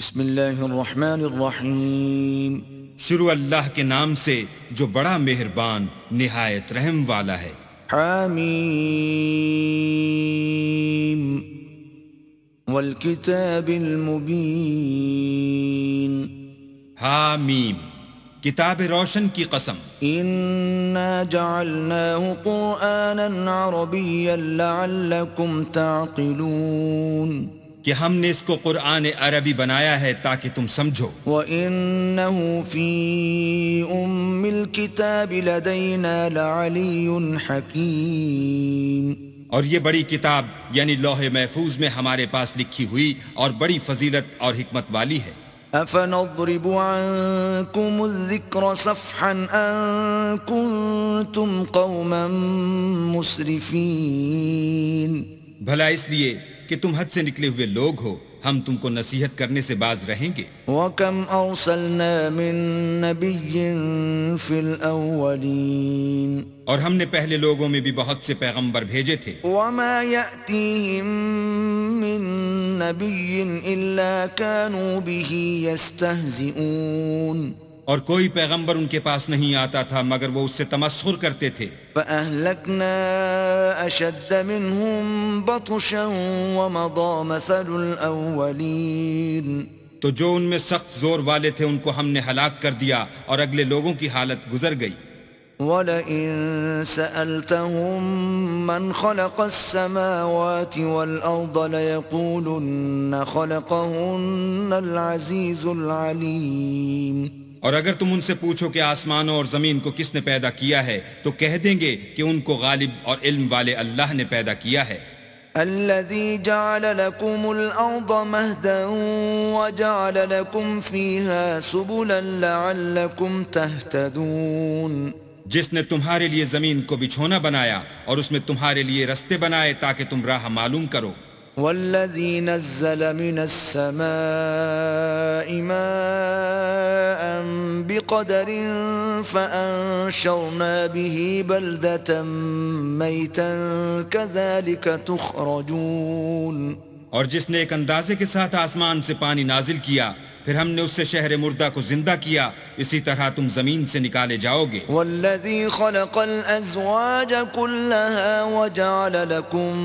بسم اللہ الرحمن الرحیم۔ شروع اللہ کے نام سے جو بڑا مہربان نہایت رحم والا ہے۔ حامیم والکتاب المبین۔ حامیم، کتاب روشن کی قسم۔ انا جعلناه قرآنا عربیا لعلکم تعقلون۔ کہ ہم نے اس کو قرآن عربی بنایا ہے تاکہ تم سمجھو۔ وَإِنَّهُ فِي أُمِّ الْكِتَابِ لَدَيْنَا لَعَلِيٌّ حَكِيمٌ۔ اور یہ بڑی کتاب یعنی لوح محفوظ میں ہمارے پاس لکھی ہوئی اور بڑی فضیلت اور حکمت والی ہے۔ أَفَنَضْرِبُ عَنْكُمُ الذِّكْرَ صَفْحًا أَن كُنتُمْ قَوْمًا مُسْرِفِينَ۔ بھلا اس لیے کہ تم حد سے نکلے ہوئے لوگ ہو، ہم تم کو نصیحت کرنے سے باز رہیں گے۔ وَكَمْ أَرْسَلْنَا مِن نَّبِيٍّ فِي الْأَوَّلِينَ۔ اور ہم نے پہلے لوگوں میں بھی بہت سے پیغمبر بھیجے تھے۔ وَمَا يَأْتِيهِم مِّن نَّبِيٍّ إِلَّا كَانُوا بِهِ يَسْتَهْزِئُونَ۔ اور کوئی پیغمبر ان کے پاس نہیں آتا تھا مگر وہ اس سے تمسخر کرتے تھے۔ فَأَهْلَكْنَا أَشَدَّ مِنْهُمْ بَطْشًا وَمَضَىٰ مَثَلُ الْأَوَّلِينَ۔ تو جو ان میں سخت زور والے تھے ان کو ہم نے ہلاک کر دیا اور اگلے لوگوں کی حالت گزر گئی۔ وَلَئِن سَأَلْتَهُم مَّنْ خَلَقَ السَّمَاوَاتِ وَالْأَرْضَ لَيَقُولُنَّ خَلَقَهُنَّ الْعَزِيزُ الْعَلِيمُ۔ اور اگر تم ان سے پوچھو کہ آسمانوں اور زمین کو کس نے پیدا کیا ہے تو کہہ دیں گے کہ ان کو غالب اور علم والے اللہ نے پیدا کیا ہے۔ الذي جعل لكم الأرض مهدا وجعل لكم فيها سبلا لعلكم تهتدون۔ جس نے تمہارے لیے زمین کو بچھونا بنایا اور اس میں تمہارے لیے رستے بنائے تاکہ تم راہ معلوم کرو۔ والذي نزل من السماء ماء بقدر فأنشرنا به بلدة ميتا كذلك تخرجون۔ اور جس نے ایک اندازے کے ساتھ آسمان سے پانی نازل کیا پھر ہم نے اس سے شہر مردہ کو زندہ کیا، اسی طرح تم زمین سے نکالے جاؤ گے۔ والذي خلق الأزواج كلها وجعل لكم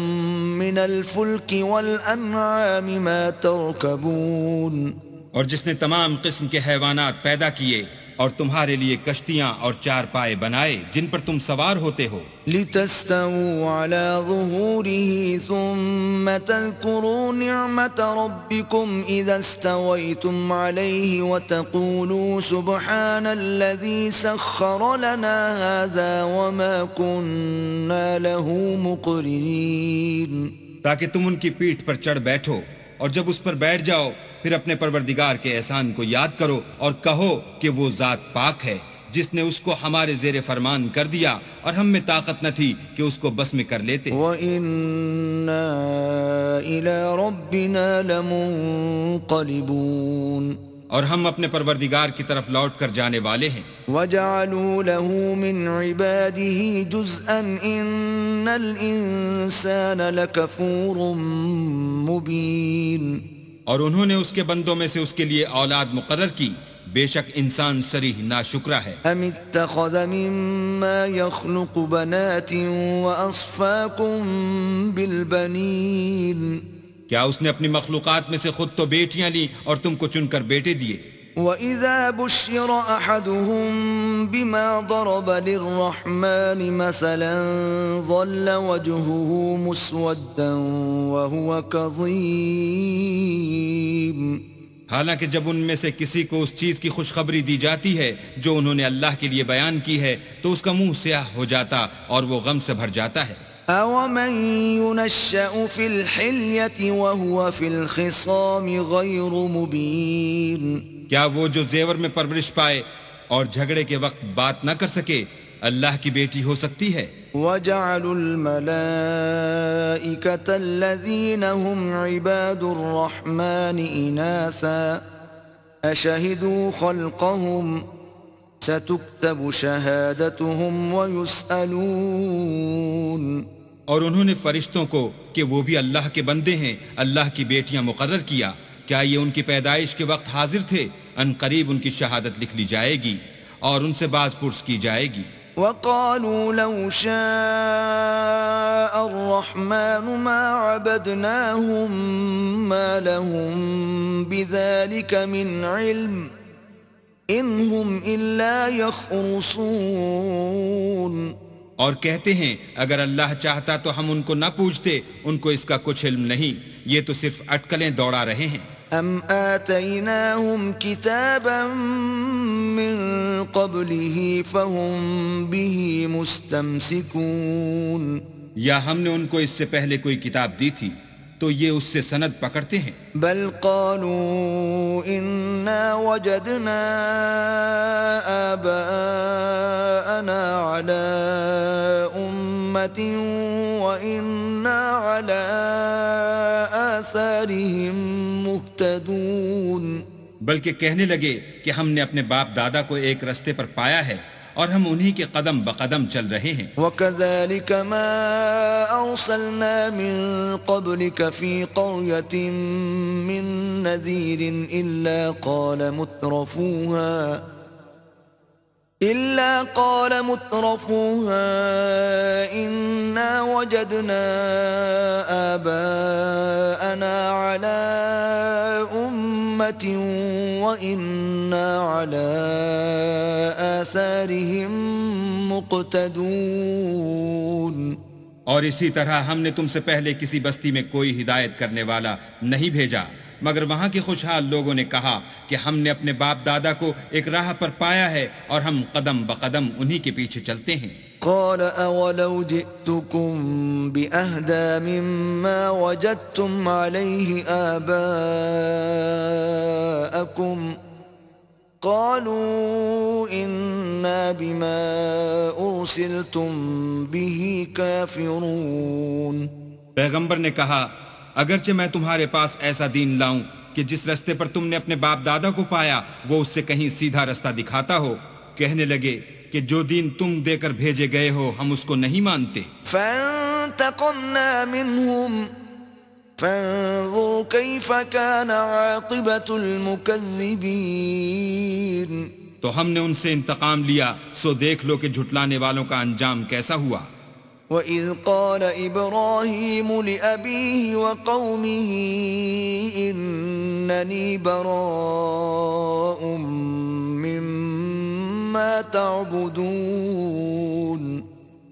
من الفلك والأنعام ما تركبون۔ اور جس نے تمام قسم کے حیوانات پیدا کیے اور تمہارے لیے کشتیاں اور چار پائے بنائے جن پر تم سوار ہوتے ہو۔ لتستووا على ظهوره ثم تذكروا نعمة ربكم إذا استويتم عليه وتقولوا سبحان الذي سخر لنا هذا وما كنا له مقرنين۔ تاکہ تم ان کی پیٹھ پر چڑھ بیٹھو اور جب اس پر بیٹھ جاؤ پھر اپنے پروردگار کے احسان کو یاد کرو اور کہو کہ وہ ذات پاک ہے جس نے اس کو ہمارے زیر فرمان کر دیا اور ہم میں طاقت نہ تھی کہ اس کو بس میں کر لیتے۔ وَإِنَّا إِلَى رَبِّنَا لَمُنقَلِبُونَ۔ اور ہم اپنے پروردگار کی طرف لوٹ کر جانے والے ہیں۔ وَجَعَلُوا لَهُ مِنْ عِبَادِهِ جُزْءًا إِنَّ الْإِنسَانَ لَكَفُورٌ مُبِينٌ۔ اور انہوں نے اس کے بندوں میں سے اس کے لیے اولاد مقرر کی، بے شک انسان صریح ناشکرا ہے۔ أَمِ اتَّخَذَ مِمَّا يَخْلُقُ بَنَاتٍ وَأَصْفَاكُمْ بِالْبَنِينَ۔ کیا اس نے اپنی مخلوقات میں سے خود تو بیٹیاں لی اور تم کو چن کر بیٹے دیے؟ وَإِذَا بُشِّرَ أَحَدُهُم بِمَا ضَرَبَ لِلرَّحْمَنِ مَثَلًا ظَلَّ وَجْهُهُ مُسْوَدًّا وَهُوَ كَظِيمٌ۔ حالانکہ جب ان میں سے کسی کو اس چیز کی خوشخبری دی جاتی ہے جو انہوں نے اللہ کے لیے بیان کی ہے تو اس کا منہ سیاہ ہو جاتا اور وہ غم سے بھر جاتا ہے۔ أَوَمَن يُنَشَّأُ فِي الْحِلْيَةِ وَهُوَ فِي الْخِصَامِ غَيْرُ مُبِينٍ۔ کیا وہ جو زیور میں پرورش پائے اور جھگڑے کے وقت بات نہ کر سکے اللہ کی بیٹی ہو سکتی ہے؟ وَجَعَلُوا الْمَلَائِكَةَ الَّذِينَ هُمْ عِبَادُ الرَّحْمَنِ إِنَاثًا أَشَهِدُوا خَلْقَهُمْ سَتُكْتَبُ شَهَادَتُهُمْ وَيُسْأَلُونَ۔ اور انہوں نے فرشتوں کو کہ وہ بھی اللہ کے بندے ہیں اللہ کی بیٹیاں مقرر کیا، کیا یہ ان کی پیدائش کے وقت حاضر تھے؟ ان قریب ان کی شہادت لکھ لی جائے گی اور ان سے باز پرس کی جائے گی۔ وقالوا لو شاء الرحمن ما عبدناهم ما لهم بذلك من علم ان هم الا يخرصون۔ اور کہتے ہیں اگر اللہ چاہتا تو ہم ان کو نہ پوچھتے، ان کو اس کا کچھ علم نہیں، یہ تو صرف اٹکلیں دوڑا رہے ہیں۔ ام آتیناہم کتابا من قبله فهم به مستمسکون، یا ہم نے ان کو اس سے پہلے کوئی کتاب دی تھی تو یہ اس سے سند پکڑتے ہیں۔ بل قالوا انا وجدنا آباءنا على امة وانا على آثارهم مهتدون، بلکہ کہنے لگے کہ ہم نے اپنے باپ دادا کو ایک رستے پر پایا ہے اور ہم انہی کے قدم بقدم چل رہے ہیں۔ وَكَذَلِكَ مَا أَرْسَلْنَا مِن قَبْلِكَ فِي قَرْيَةٍ مِّن نَّذِيرٍ إِلَّا قَالَ مُتْرَفُوهَا إِنَّا وَجَدْنَا آبَاءَنَا عَلَىٰ أُمَّةٍ وَإِنَّا عَلَىٰ آثَارِهِم مُقْتَدُونَ۔ اور اسی طرح ہم نے تم سے پہلے کسی بستی میں کوئی ہدایت کرنے والا نہیں بھیجا، مگر وہاں کے خوشحال لوگوں نے کہا کہ ہم نے اپنے باپ دادا کو ایک راہ پر پایا ہے اور ہم قدم بقدم انہی کے پیچھے چلتے ہیں۔ قال اولو جئتكم بأهدى مما وجدتم عليه آباءكم قالوا إنا بما أرسلتم به كافرون۔ پیغمبر نے کہا اگرچہ میں تمہارے پاس ایسا دین لاؤں کہ جس رستے پر تم نے اپنے باپ دادا کو پایا وہ اس سے کہیں سیدھا رستہ دکھاتا ہو، کہنے لگے کہ جو دین تم دے کر بھیجے گئے ہو ہم اس کو نہیں مانتے۔ فانتقمنا منهم فانظر كيف كان عاقبة المكذبين۔ تو ہم نے ان سے انتقام لیا، سو دیکھ لو کہ جھٹلانے والوں کا انجام کیسا ہوا۔ وَإِذْ قَالَ إِبْرَاهِيمُ لِأَبِيهِ وَقَوْمِهِ إِنَّنِي بَرَاءٌ مِّمَّا تَعْبُدُونَ۔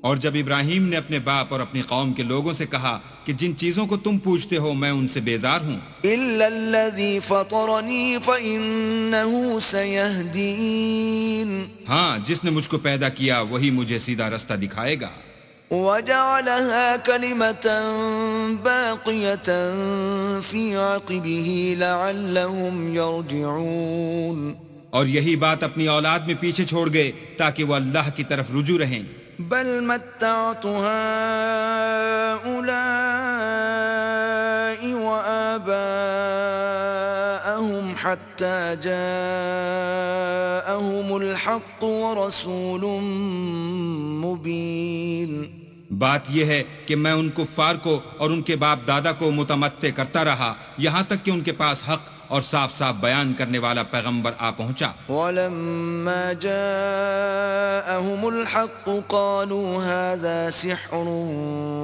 اور جب ابراہیم نے اپنے باپ اور اپنی قوم کے لوگوں سے کہا کہ جن چیزوں کو تم پوچھتے ہو میں ان سے بیزار ہوں، إِلَّا الَّذِي فَطَرَنِي فَإِنَّهُ سَيَهْدِينِ، ہاں جس نے مجھ کو پیدا کیا وہی مجھے سیدھا رستہ دکھائے گا۔ وَجَعَلَهَا كَلِمَةً بَاقِيَةً فِي عَقِبِهِ لَعَلَّهُمْ يَرْجِعُونَ۔ اور یہی بات اپنی اولاد میں پیچھے چھوڑ گئے تاکہ وہ اللہ کی طرف رجوع رہیں۔ بل متعت هؤلاء وآباءهم حتى جاءهم الحق ورسول مبين۔ بات یہ ہے کہ میں ان کفار کو اور ان کے باپ دادا کو متمتع کرتا رہا یہاں تک کہ ان کے پاس حق اور صاف صاف بیان کرنے والا پیغمبر آ پہنچا۔ وَلَمَّا جَاءَهُمُ الْحَقُّ قَالُوا هَذَا سِحْرٌ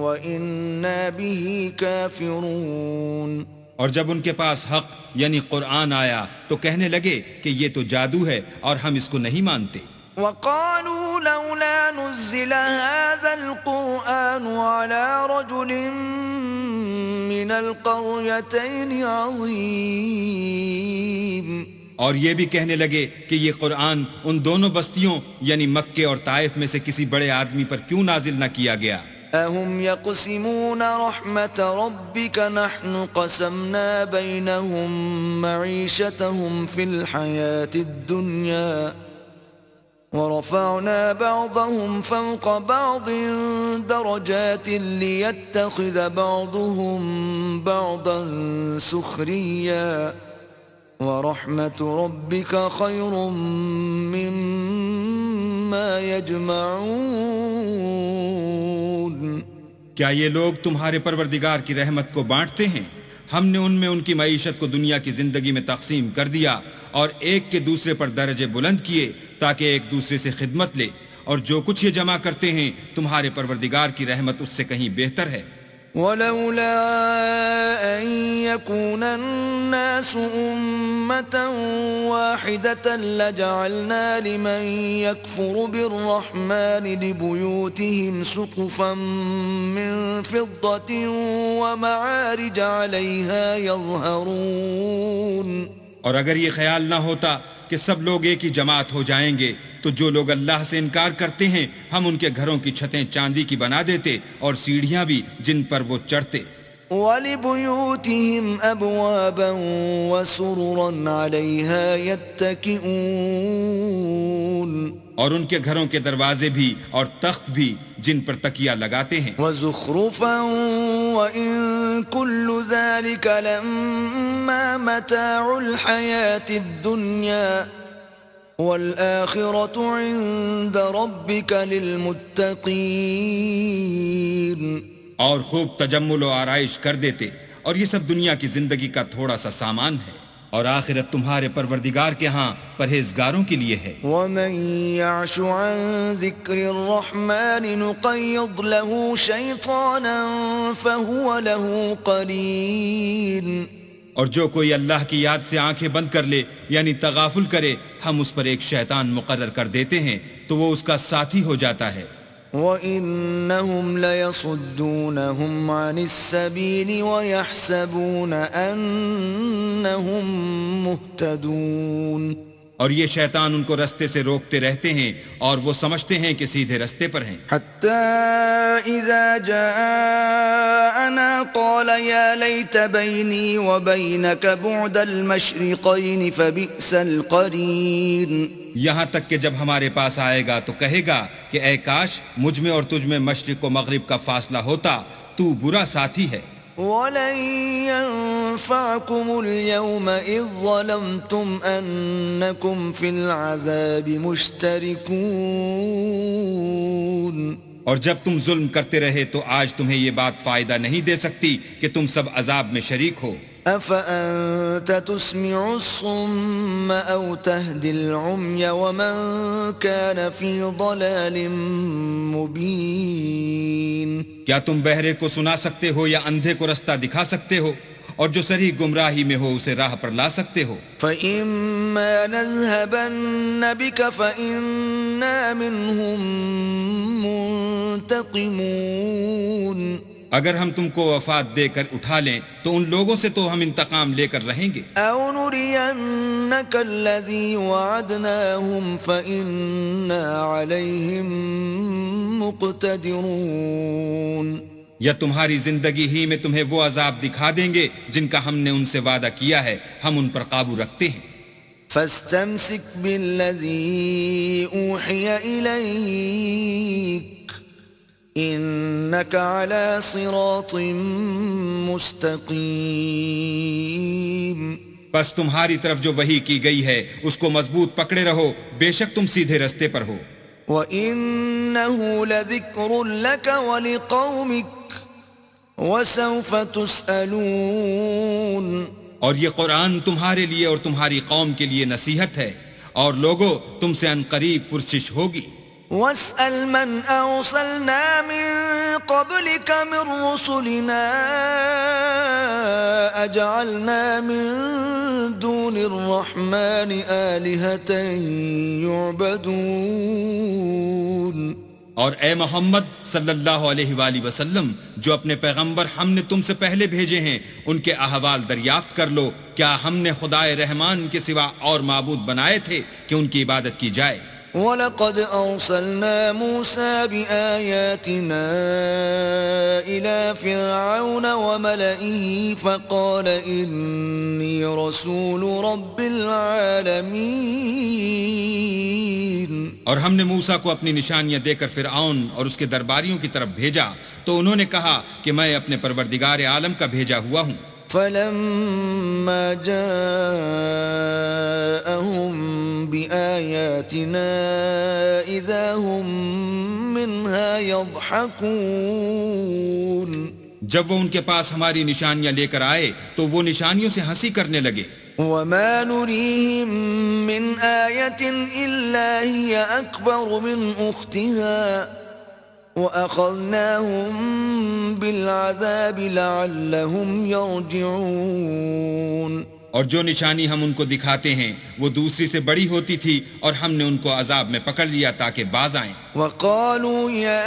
وَإِنَّا بِهِ كَافِرُونَ۔ اور جب ان کے پاس حق یعنی قرآن آیا تو کہنے لگے کہ یہ تو جادو ہے اور ہم اس کو نہیں مانتے۔ وَقَالُوا لَوْلَا نُزِّلَ هَذَا الْقُرْآنُ عَلَى رَجُلٍ مِّنَ الْقَرْيَتَيْنِ عَظِيمٍ۔ اور یہ بھی کہنے لگے کہ یہ قرآن ان دونوں بستیوں یعنی مکے اور طائف میں سے کسی بڑے آدمی پر کیوں نازل نہ کیا گیا۔ أَهُمْ يَقْسِمُونَ رَحْمَةَ رَبِّكَ نَحْنُ قَسَمْنَا بَيْنَهُمْ مَعِيشَتَهُمْ فِي الْحَيَاةِ الدُّنْيَا وَرَفَعْنَا بَعْضَهُمْ فَوْقَ بَعْضٍ دَرَجَاتٍ لِيَتَّخِذَ بَعْضُهُمْ بَعْضًا سُخْرِيًّا وَرَحْمَةُ رَبِّكَ خَيْرٌ مِّمَّا يَجْمَعُونَ۔ کیا یہ لوگ تمہارے پروردگار کی رحمت کو بانٹتے ہیں؟ ہم نے ان میں ان کی معیشت کو دنیا کی زندگی میں تقسیم کر دیا اور ایک کے دوسرے پر درجے بلند کیے تاکہ ایک دوسرے سے خدمت لے، اور جو کچھ یہ جمع کرتے ہیں تمہارے پروردگار کی رحمت اس سے کہیں بہتر ہے۔ ولولا أن يكون الناس أمة واحدة لجعلنا لمن يكفر بالرحمن لبيوتهم سقفا من فضة ومعارج عليها يظهرون۔ اور اگر یہ خیال نہ ہوتا کہ سب لوگ ایک ہی جماعت ہو جائیں گے تو جو لوگ اللہ سے انکار کرتے ہیں ہم ان کے گھروں کی چھتیں چاندی کی بنا دیتے اور سیڑھیاں بھی جن پر وہ چڑھتے۔ وَلِبُيُوتِهِمْ أَبْوَابًا وَسُرُرًا عَلَيْهَا يَتَّكِئُونَ، اور ان کے گھروں کے دروازے بھی اور تخت بھی جن پر تکیہ لگاتے ہیں۔ وَزُخْرُفًا وَإِن كُلُّ ذَلِكَ لَمَّا مَتَاعُ الْحَيَاةِ الدُّنْيَا وَالْآخِرَةُ عِندَ رَبِّكَ لِلْمُتَّقِينَ۔ اور خوب تجمل و آرائش کر دیتے، اور یہ سب دنیا کی زندگی کا تھوڑا سا سامان ہے، اور آخرت تمہارے پروردگار کے ہاں پرہیزگاروں کے لیے ہے۔ وَمَن يَعْشُ عَن ذِكْرِ الرَّحْمَنِ نُقَيِّضْ لَهُ شَيْطَانًا فَهُوَ لَهُ قَرِينٌ۔ اور جو کوئی اللہ کی یاد سے آنکھیں بند کر لے یعنی تغافل کرے، ہم اس پر ایک شیطان مقرر کر دیتے ہیں تو وہ اس کا ساتھی ہو جاتا ہے۔ وَإِنَّهُمْ لَيَصُدُّونَهُمْ عَنِ السَّبِيلِ وَيَحْسَبُونَ أَنَّهُمْ مُهْتَدُونَ۔ اور یہ شیطان ان کو رستے سے روکتے رہتے ہیں اور وہ سمجھتے ہیں کہ سیدھے رستے پر ہیں۔ حَتَّى إِذَا جَاءَنَا قَالَ يَا لَيْتَ بَيْنِي وَبَيْنَكَ بُعْدَ الْمَشْرِقَيْنِ فَبِئْسَ الْقَرِينُ۔ یہاں تک کہ جب ہمارے پاس آئے گا تو کہے گا کہ اے کاش مجھ میں اور تجھ میں مشرق و مغرب کا فاصلہ ہوتا، تو برا ساتھی ہے۔ وَلَن يَنفَعَكُمُ الْيَوْمَ إِذ ظَّلَمْتُمْ أَنَّكُمْ فِي الْعَذَابِ مُشْتَرِكُونَ۔ اور جب تم ظلم کرتے رہے تو آج تمہیں یہ بات فائدہ نہیں دے سکتی کہ تم سب عذاب میں شریک ہو۔ أَفَأَنْتَ تُسْمِعُ الصُّمَّ أَوْ تَهْدِي الْعُمْيَ وَمَنْ كَانَ فِي ضَلَالٍ مُبِينٍ۔ کیا تم بہرے کو سنا سکتے ہو یا اندھے کو رستہ دکھا سکتے ہو، اور جو صریح گمراہی میں ہو اسے راہ پر لا سکتے ہو؟ فَإِمَّا نَذْهَبَنَّ بِكَ فَإِنَّا مِنْهُمْ مُنْتَقِمُونَ۔ اگر ہم تم کو وفات دے کر اٹھا لیں تو ان لوگوں سے تو ہم انتقام لے کر رہیں گے۔ أَوْ نُرِيَنَّكَ الَّذِي وَعَدْنَاهُمْ فَإِنَّا عَلَيْهِمْ مُقْتَدِرُونَ۔ یا تمہاری زندگی ہی میں تمہیں وہ عذاب دکھا دیں گے جن کا ہم نے ان سے وعدہ کیا ہے، ہم ان پر قابو رکھتے ہیں۔ فَاسْتَمْسِكْ بِالَّذِي أُوحِيَ إِلَيْكَ إِنَّكَ عَلَى صِرَاطٍ مُسْتَقِيمٍ۔ بس تمہاری طرف جو وحی کی گئی ہے اس کو مضبوط پکڑے رہو، بے شک تم سیدھے رستے پر ہو۔ وَإِنَّهُ لَذِكْرٌ لَكَ وَلِقَوْمِكَ وَسَوْفَ تُسْأَلُونَ۔ اور یہ قرآن تمہارے لیے اور تمہاری قوم کے لیے نصیحت ہے، اور لوگو تم سے عنقریب پرسش ہوگی۔ وَاسْأَلْ مَنْ أَرْسَلْنَا مِن قَبْلِكَ مِن رُّسُلِنَا أَجَعَلْنَا مِن دُونِ الرَّحْمَنِ آلِهَةً يُعْبَدُونَ۔ اور اے محمد صلی اللہ علیہ وآلہ وسلم، جو اپنے پیغمبر ہم نے تم سے پہلے بھیجے ہیں ان کے احوال دریافت کر لو، کیا ہم نے خدائے رحمان کے سوا اور معبود بنائے تھے کہ ان کی عبادت کی جائے؟ وَلَقَدْ أَرْسَلْنَا مُوسَى بِآيَاتِنَا إِلَى فِرْعَوْنَ وَمَلَئِهِ فَقَالَ إِنِّي رَسُولُ رَبِّ الْعَالَمِينَ۔ اور ہم نے موسیٰ کو اپنی نشانیاں دے کر فرعون اور اس کے درباریوں کی طرف بھیجا تو انہوں نے کہا کہ میں اپنے پروردگار عالم کا بھیجا ہوا ہوں۔ فَلَمَّا جَاءَهُم بِآيَاتِنَا إِذَا هُم مِّنْهَا يَضْحَكُونَ۔ جب وہ ان کے پاس ہماری نشانیاں لے کر آئے تو وہ نشانیوں سے ہنسی کرنے لگے. وما نريهم من آية إلا هي أكبر من أختها وأخذناهم بالعذاب لعلهم يرجعون. اور جو نشانی ہم ان کو دکھاتے ہیں وہ دوسری سے بڑی ہوتی تھی اور ہم نے ان کو عذاب میں پکڑ لیا تاکہ باز آئیں. وقالوا يا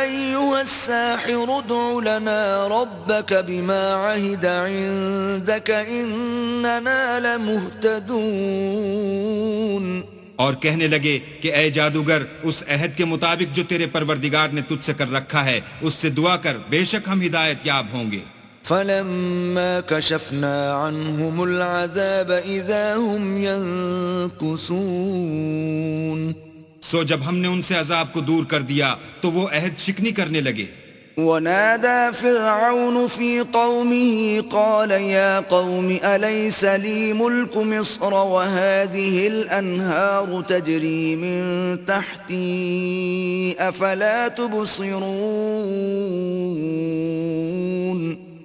أيها الساحر ادع لنا ربك بما عهد عندك إننا لمهتدون. اور کہنے لگے کہ اے جادوگر اس عہد کے مطابق جو تیرے پروردگار نے تجھ سے کر رکھا ہے اس سے دعا کر، بے شک ہم ہدایت یاب ہوں گے. فلما كشفنا عنهم العذاب إذا هم ينكثون. سو جب ہم نے ان سے عذاب کو دور کر دیا تو وہ عہد شکنی کرنے لگے. ونادى فرعون في قومه قال يا قوم أليس لي ملك مصر وهذه الأنهار تجري من تحتي أفلا تبصرون.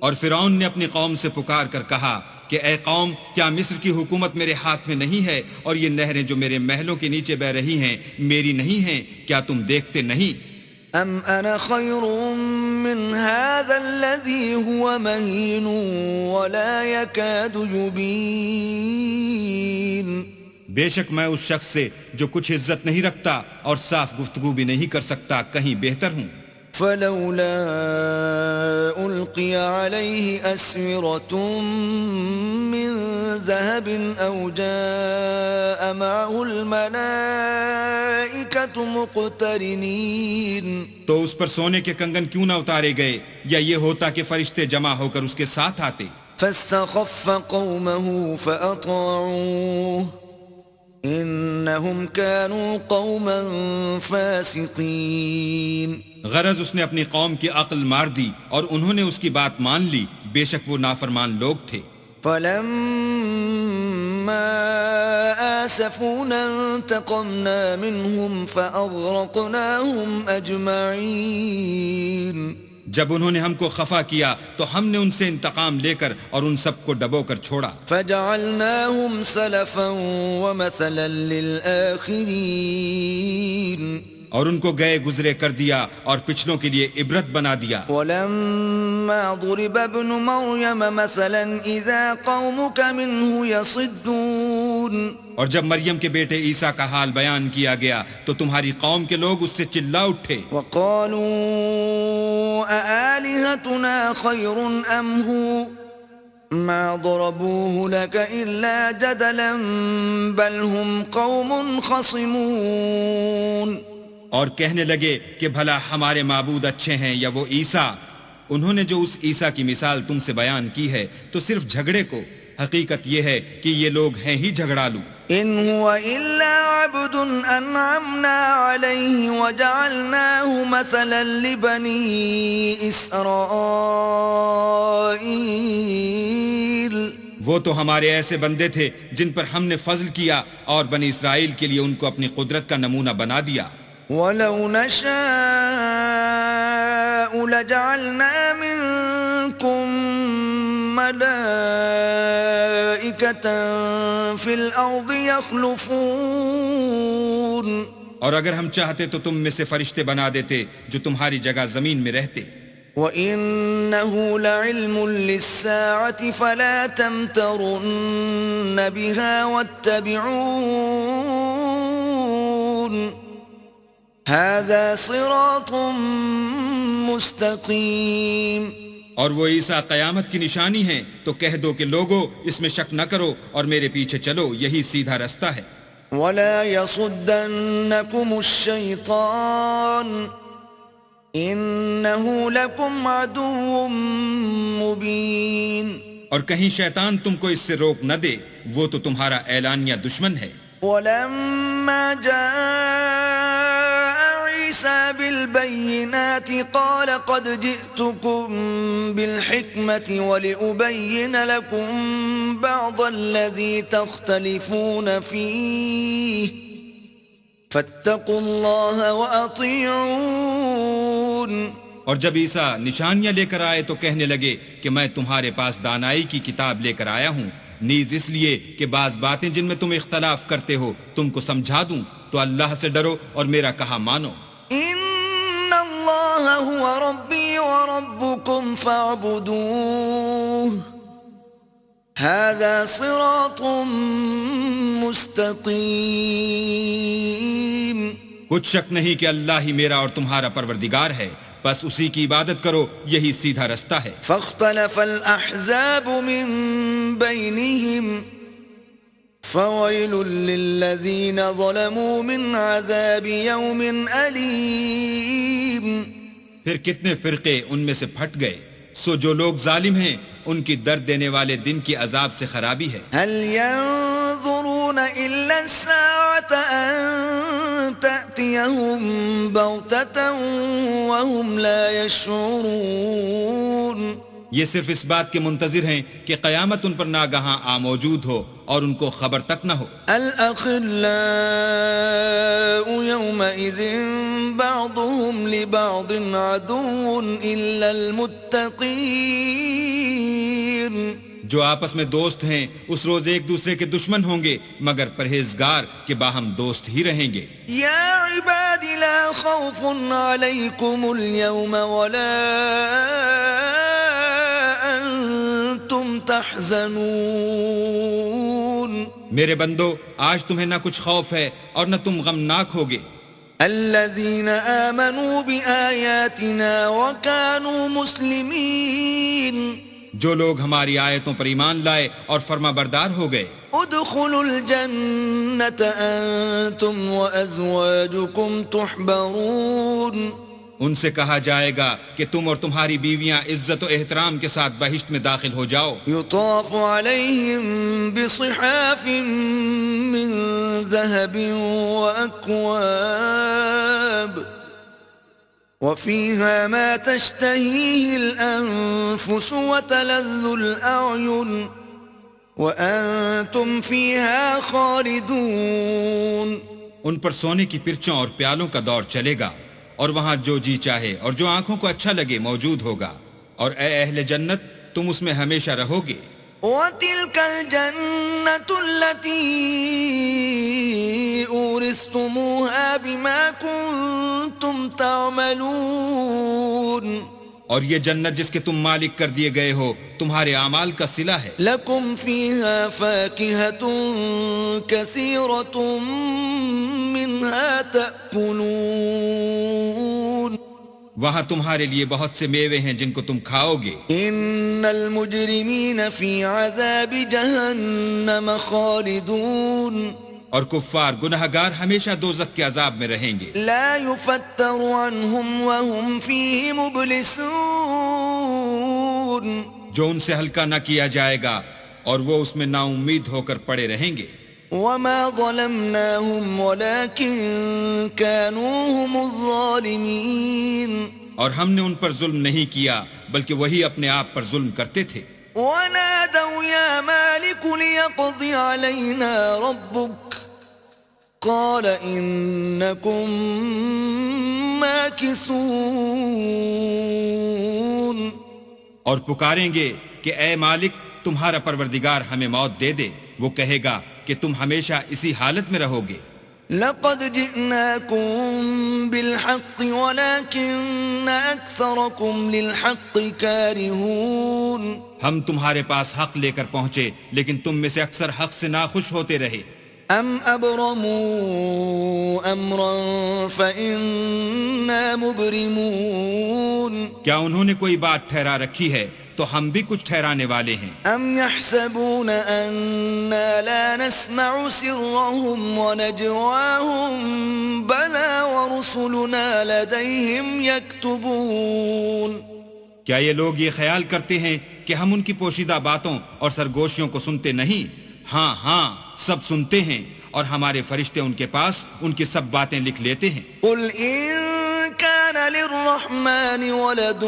اور فرعون نے اپنی قوم سے پکار کر کہا کہ اے قوم، کیا مصر کی حکومت میرے ہاتھ میں نہیں ہے اور یہ نہریں جو میرے محلوں کے نیچے بہ رہی ہیں میری نہیں ہیں؟ کیا تم دیکھتے نہیں؟ ام انا خیر من هذا الذي هو مهين ولا يكاد يبين. بے شک میں اس شخص سے جو کچھ عزت نہیں رکھتا اور صاف گفتگو بھی نہیں کر سکتا کہیں بہتر ہوں. فلولا ألقي عليه أسورة من ذهب أو جاء معه الملائكة مقترنين. تو اس پر سونے کے کنگن کیوں نہ اتارے گئے یا یہ ہوتا کہ فرشتے جمع ہو کر اس کے ساتھ آتے. فاستخف قومه فأطاعوه إنهم كانوا قوما فاسقين. غرض اس نے اپنی قوم کی عقل مار دی اور انہوں نے اس کی بات مان لی، بے شک وہ نافرمان لوگ تھے. فلما آسفونا انتقمنا منهم فأغرقناهم أجمعين. جب انہوں نے ہم کو خفا کیا تو ہم نے ان سے انتقام لے کر اور ان سب کو ڈبو کر چھوڑا. فجعلناهم سلفا ومثلا للآخرين. اور ان کو گئے گزرے کر دیا اور پچھلوں کے لیے عبرت بنا دیا. ولما ضرب ابن مريم مثلا إذا قومك منه يصدون. اور جب مریم کے بیٹے عیسیٰ کا حال بیان کیا گیا تو تمہاری قوم کے لوگ اس سے چلا اٹھے. وقالوا أآلهتنا خير أم هو ما ضربوه لك إلا جدلا بل هم قوم خصمون. اور کہنے لگے کہ بھلا ہمارے معبود اچھے ہیں یا وہ عیسیٰ؟ انہوں نے جو اس عیسیٰ کی مثال تم سے بیان کی ہے تو صرف جھگڑے کو. حقیقت یہ ہے کہ یہ لوگ ہیں ہی جھگڑالو. إن هو إلا عبد أنعمنا عليه وجعلناه مثلا لبني إسرائيل. وہ تو ہمارے ایسے بندے تھے جن پر ہم نے فضل کیا اور بنی اسرائیل کے لیے ان کو اپنی قدرت کا نمونہ بنا دیا. ولو نشاء لجعلنا منكم ملائكة في الأرض يخلفون. اور اگر ہم چاہتے تو تم میں سے فرشتے بنا دیتے جو تمہاری جگہ زمین میں رہتے. وَإِنَّهُ لَعِلْمٌ لِلسَّاعَةِ فَلَا تَمْتَرُنَّ بِهَا وَاتَّبِعُونَ هَذَا صِرَاطٌ مُسْتَقِيمٌ. اور وہ عیسیٰ قیامت کی نشانی ہیں تو کہہ دو کہ لوگو اس میں شک نہ کرو اور میرے پیچھے چلو، یہی سیدھا رستہ ہے. وَلَا يَصُدَّنَّكُمُ الشَّيْطَانُ إِنَّهُ لَكُمْ عَدُوٌّ مُبِينٌ. اور کہیں شیطان تم کو اس سے روک نہ دے، وہ تو تمہارا اعلانیہ دشمن ہے. وَلَمَّا جَاءَ عِيسَى بِالْبَيِّنَاتِ قَالَ قَدْ جِئْتُكُمْ بِالْحِكْمَةِ وَلِأُبَيِّنَ لَكُمْ بَعْضَ الَّذِي تَخْتَلِفُونَ فِيهِ فَاتَّقُوا اللَّهَ وَأَطِيعُونِ. اور جب عیسیٰ نشانیاں لے کر آئے تو کہنے لگے کہ میں تمہارے پاس دانائی کی کتاب لے کر آیا ہوں، نیز اس لیے کہ بعض باتیں جن میں تم اختلاف کرتے ہو تم کو سمجھا دوں، تو اللہ سے ڈرو اور میرا کہا مانو۔ ان اللہ هو ربی وربکم فاعبدوہ ھذا صراط مستقیم۔ کچھ شک نہیں کہ اللہ ہی میرا اور تمہارا پروردگار ہے، بس اسی کی عبادت کرو، یہی سیدھا رستہ ہے۔ فاختلف الاحزاب من بینہم فویل للذین ظلموا من عذاب یوم علیم۔ پھر کتنے فرقے ان میں سے پھٹ گئے، سو جو لوگ ظالم ہیں ان کی درد دینے والے دن کی عذاب سے خرابی ہے۔ هل ينظرون الا الساعة ان تأتيهم بغتة وهم لا يشعرون۔ یہ صرف اس بات کے منتظر ہیں کہ قیامت ان پر ناگہاں آ موجود ہو اور ان کو خبر تک نہ ہو۔ الأخلاء يومئذ بعضهم لبعض عدو إلا المتقين۔ جو آپس میں دوست ہیں اس روز ایک دوسرے کے دشمن ہوں گے مگر پرہیزگار کے باہم دوست ہی رہیں گے۔ یا عباد لا خوف علیکم اليوم ولا انتم تحزنون۔ میرے بندو آج تمہیں نہ کچھ خوف ہے اور نہ تم غمناک ہوگے۔ الذین آمنوا بآیاتنا وکانوا مسلمین۔ جو لوگ ہماری آیتوں پر ایمان لائے اور فرما بردار ہو گئے۔ ادخلوا الجنة انتم وازواجکم تحبرون۔ ان سے کہا جائے گا کہ تم اور تمہاری بیویاں عزت و احترام کے ساتھ بہشت میں داخل ہو جاؤ۔ یطاف علیہم بصحاف من ذہب واکواب وفيها ما تشتهيه الأنفس وتلذ الأعين وأنتم فيها خالدون۔ ان پر سونے کی پرچوں اور پیالوں کا دور چلے گا اور وہاں جو جی چاہے اور جو آنکھوں کو اچھا لگے موجود ہوگا، اور اے اہل جنت تم اس میں ہمیشہ رہو گے۔ وَتِلْكَ الْجَنَّةُ الَّتِي أُورِثْتُمُوهَا بِمَا كُنْتُمْ تَعْمَلُونَ۔ اور یہ جنت جس کے تم مالک کر دیے گئے ہو تمہارے اعمال کا صلہ ہے۔ لَكُمْ فِيهَا فَاكِهَةٌ كَثِيرَةٌ مِّنْهَا تَأْكُلُونَ۔ وہاں تمہارے لیے بہت سے میوے ہیں جن کو تم کھاؤ گے۔ ان المجرمین فی عذاب جہنم خالدون۔ اور کفار گنہگار ہمیشہ دوزخ کے عذاب میں رہیں گے۔ لا یفتر عنہم وهم فیہ مبلسون۔ جو ان سے ہلکا نہ کیا جائے گا اور وہ اس میں نا امید ہو کر پڑے رہیں گے۔ وما ظلمناهم ولكن كانوا هم الظالمين۔ اور ہم نے ان پر ظلم نہیں کیا بلکہ وہی اپنے آپ پر ظلم کرتے تھے۔ ونادوا يا مالك ليقض علينا ربك قال إنكم ماكثون۔ اور پکاریں گے کہ اے مالک تمہارا پروردگار ہمیں موت دے دے، وہ کہے گا کہ تم ہمیشہ اسی حالت میں رہو گے۔ لقد جئناكم بالحق ولكن أكثركم للحق كارهون۔ ہم تمہارے پاس حق لے کر پہنچے لیکن تم میں سے اکثر حق سے ناخوش ہوتے رہے۔ ام ابرموا امرا فإنا مبرمون۔ کیا انہوں نے کوئی بات ٹھہرا رکھی ہے تو ہم بھی کچھ ٹھہرانے والے ہیں۔ ام يحسبون أنا لا نسمع سرهم ونجواهم بلى ورسلنا لديهم يكتبون۔ کیا یہ لوگ یہ خیال کرتے ہیں کہ ہم ان کی پوشیدہ باتوں اور سرگوشیوں کو سنتے نہیں؟ ہاں ہاں سب سنتے ہیں اور ہمارے فرشتے ان کے پاس ان کی سب باتیں لکھ لیتے ہیں۔ قل ان كان للرحمن ولد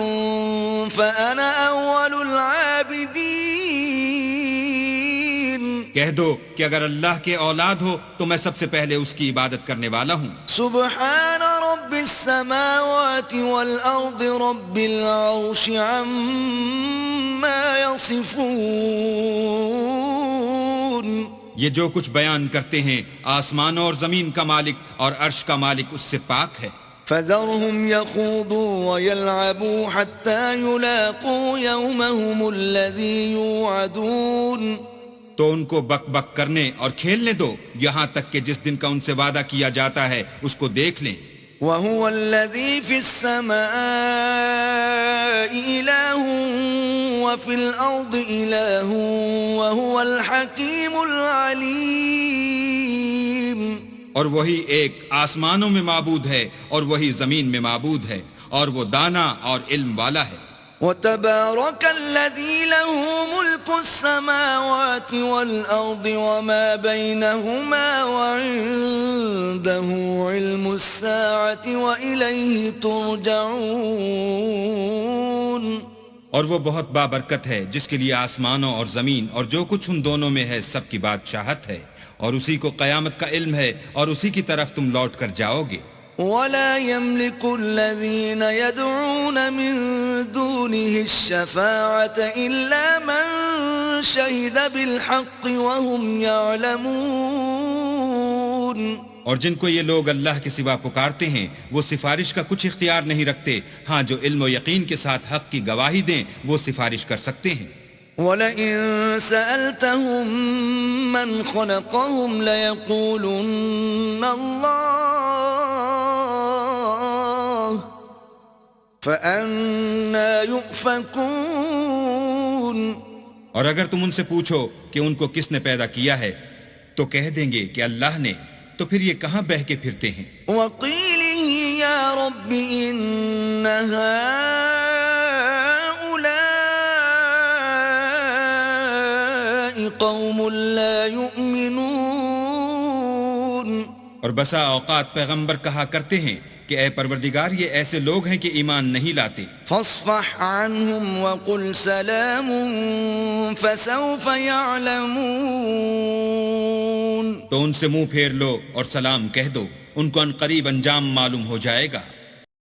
فأنا أول العابدين۔ کہہ دو کہ اگر اللہ کے اولاد ہو تو میں سب سے پہلے اس کی عبادت کرنے والا ہوں۔ سبحان رب في السماوات والأرض رب العرش عما يصفون یہ جو کچھ بیان کرتے ہیں آسمانوں اور زمین کا مالک اور عرش کا مالک اس سے پاک ہے. فذرهم يخوضوا ويلعبوا حتى يلاقوا يومهم الذي يوعدون تو ان کو بک بک کرنے اور کھیلنے دو یہاں تک کہ جس دن کا ان سے وعدہ کیا جاتا ہے اس کو دیکھ لیں. وهو الذي في السماء إله وفي الأرض إله وهو الحكيم العليم اور وہی ایک آسمانوں میں معبود ہے اور وہی زمین میں معبود ہے اور وہ دانا اور علم والا ہے. وتبارك الذي له ملك السماوات والأرض وما بينهما وعنده علم الساعة وإليه ترجعون اور وہ بہت بابرکت ہے جس کے لیے آسمانوں اور زمین اور جو کچھ ان دونوں میں ہے سب کی بادشاہت ہے اور اسی کو قیامت کا علم ہے اور اسی کی طرف تم لوٹ کر جاؤ گے. ولا يملك الذين يدعون من دونه الشفاعة إلا من شهد بالحق وهم يعلمون اور جن کو یہ لوگ اللہ کے سوا پکارتے ہیں وہ سفارش کا کچھ اختیار نہیں رکھتے ہاں جو علم و یقین کے ساتھ حق کی گواہی دیں وہ سفارش کر سکتے ہیں. وَلَئِن سَأَلْتَهُم مَّنْ خَلَقَهُمْ لَيَقُولُنَّ اللَّهُ فَأَنَّىٰ يُؤْفَكُونَ اور اگر تم ان سے پوچھو کہ ان کو کس نے پیدا کیا ہے تو کہہ دیں گے کہ اللہ نے، تو پھر یہ کہاں بہہ کے پھرتے ہیں. وَقِيلِهِ يَا رَبِّ إِنَّ هَٰؤُلَاءِ قَوْمٌ لَّا يُؤْمِنُونَ اور بسا اوقات پیغمبر کہا کرتے ہیں کہ اے پروردگار یہ ایسے لوگ ہیں کہ ایمان نہیں لاتے. فاصفح عنهم وقل سلام فسوف يعلمون تو ان سے منہ پھیر لو اور سلام کہہ دو، ان کو ان قریب انجام معلوم ہو جائے گا.